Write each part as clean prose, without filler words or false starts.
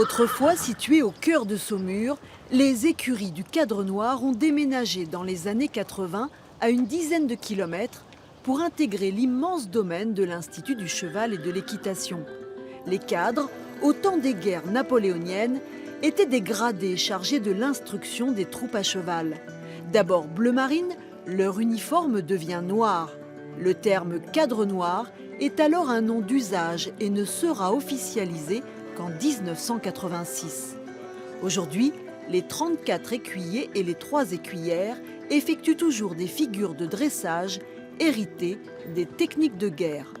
Autrefois situées au cœur de Saumur, les écuries du Cadre Noir ont déménagé dans les années 80 à une dizaine de kilomètres pour intégrer l'immense domaine de l'Institut du cheval et de l'équitation. Les cadres, au temps des guerres napoléoniennes, étaient des gradés chargés de l'instruction des troupes à cheval. D'abord bleu marine, leur uniforme devient noir. Le terme cadre noir est alors un nom d'usage et ne sera officialisé qu'en 1986. Aujourd'hui, les 34 écuyers et les 3 écuyères effectuent toujours des figures de dressage héritées des techniques de guerre.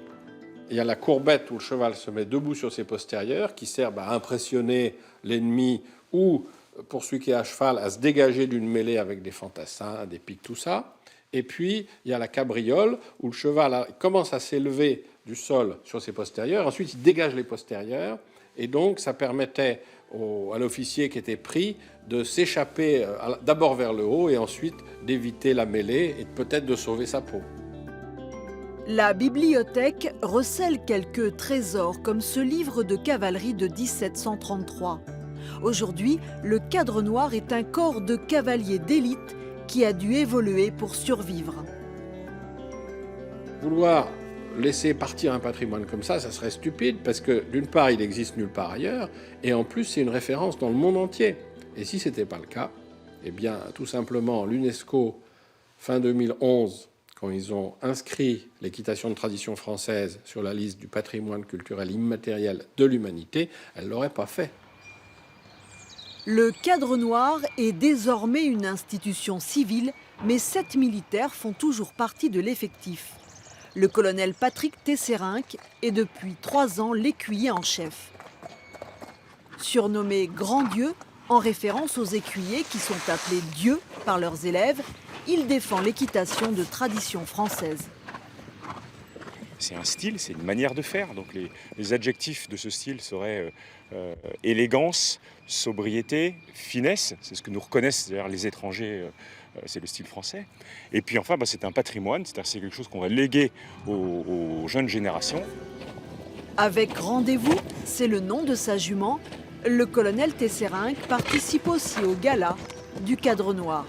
Il y a la courbette où le cheval se met debout sur ses postérieurs qui servent à impressionner l'ennemi ou, pour celui qui est à cheval, à se dégager d'une mêlée avec des fantassins, des piques, tout ça. Et puis, il y a la cabriole où le cheval commence à s'élever du sol sur ses postérieurs. Ensuite, il dégage les postérieurs. Et donc, ça permettait à l'officier qui était pris de s'échapper d'abord vers le haut et ensuite d'éviter la mêlée et peut-être de sauver sa peau. La bibliothèque recèle quelques trésors comme ce livre de cavalerie de 1733. Aujourd'hui, le Cadre Noir est un corps de cavaliers d'élite qui a dû évoluer pour survivre. Vouloir laisser partir un patrimoine comme ça serait stupide parce que d'une part, il n'existe nulle part ailleurs et en plus, c'est une référence dans le monde entier. Et si ce n'était pas le cas, eh bien, tout simplement, l'UNESCO, fin 2011, quand ils ont inscrit l'équitation de tradition française sur la liste du patrimoine culturel immatériel de l'humanité, elle ne l'aurait pas fait. Le Cadre Noir est désormais une institution civile, mais 7 militaires font toujours partie de l'effectif. Le colonel Patrick Tesserenc est depuis 3 ans l'écuyer en chef. Surnommé Grand Dieu, en référence aux écuyers qui sont appelés dieux par leurs élèves, il défend l'équitation de tradition française. C'est un style, c'est une manière de faire. Donc les adjectifs de ce style seraient élégance, sobriété, finesse. C'est ce que nous reconnaissent d'ailleurs les étrangers, c'est le style français. Et puis enfin, c'est un patrimoine, c'est quelque chose qu'on va léguer aux jeunes générations. Avec Rendez-vous, c'est le nom de sa jument, le colonel Tesserenc participe aussi au gala du Cadre Noir.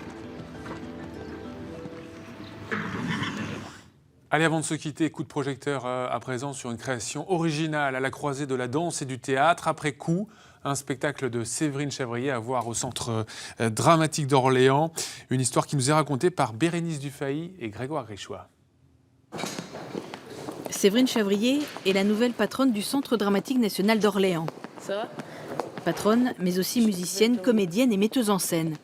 Allez, avant de se quitter, coup de projecteur à présent sur une création originale à la croisée de la danse et du théâtre. Après coup, un spectacle de Séverine Chavrier à voir au Centre dramatique d'Orléans. Une histoire qui nous est racontée par Bérénice Dufay et Grégoire Richois. Séverine Chavrier est la nouvelle patronne du Centre dramatique national d'Orléans. Ça va ? Patronne, mais aussi musicienne, comédienne et metteuse en scène.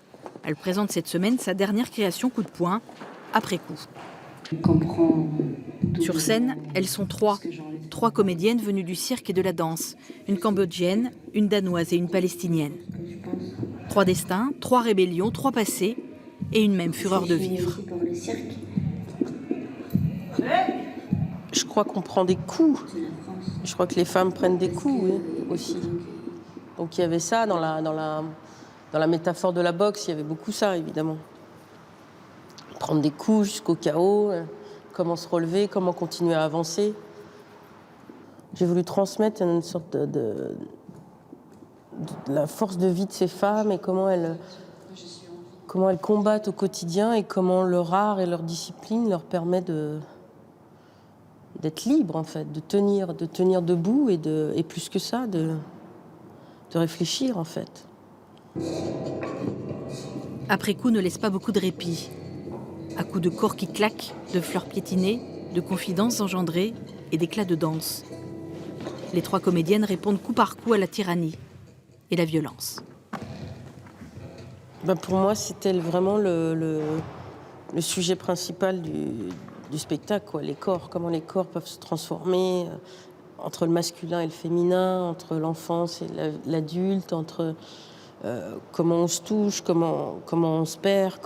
Elle présente cette semaine sa dernière création coup de poing, Après coup. Sur scène, elles sont 3 comédiennes venues du cirque et de la danse, une cambodgienne, une danoise et une palestinienne. 3 destins, 3 rébellions, 3 passés et une même fureur de vivre. Je crois qu'on prend des coups. Je crois que les femmes prennent des coups, oui, aussi. Donc il y avait ça dans la métaphore de la boxe, il y avait beaucoup ça, évidemment. Prendre des coups jusqu'au chaos, comment se relever, comment continuer à avancer. J'ai voulu transmettre une sorte de la force de vie de ces femmes et comment elles combattent au quotidien et comment leur art et leur discipline leur permet d'être libres, en fait, de tenir debout et plus que ça, de réfléchir, en fait. Après coup ne laisse pas beaucoup de répit. À coups de corps qui claquent, de fleurs piétinées, de confidences engendrées et d'éclats de danse. Les 3 comédiennes répondent coup par coup à la tyrannie et la violence. Pour moi, c'était vraiment le sujet principal du spectacle, quoi. Les corps, comment les corps peuvent se transformer entre le masculin et le féminin, entre l'enfance et l'adulte, entre comment on se touche, comment on se perd,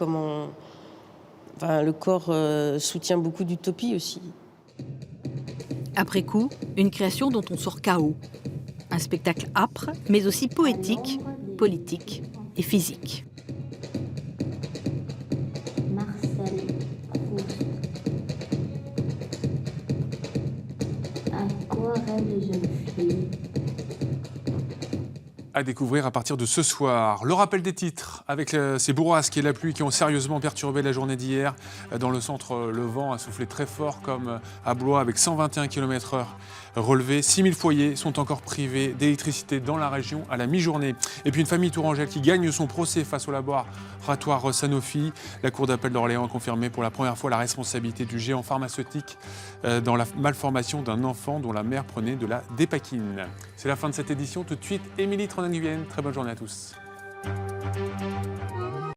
le corps soutient beaucoup d'utopie aussi. Après coup, une création dont on sort KO. Un spectacle âpre, mais aussi poétique, politique et physique. Marcel Proust. À quoi rêvent les jeunes filles? à découvrir à partir de ce soir. Le rappel des titres avec ces bourrasques et la pluie qui ont sérieusement perturbé la journée d'hier. Dans le centre, le vent a soufflé très fort comme à Blois avec 121 km/h relevé. 6000 foyers sont encore privés d'électricité dans la région à la mi-journée. Et puis une famille tourangelle qui gagne son procès face au laboratoire Sanofi. La Cour d'appel d'Orléans a confirmé pour la première fois la responsabilité du géant pharmaceutique dans la malformation d'un enfant dont la mère prenait de la dépakine. C'est la fin de cette édition. Tout de suite, Émilie Tronan-Guyenne. Très bonne journée à tous.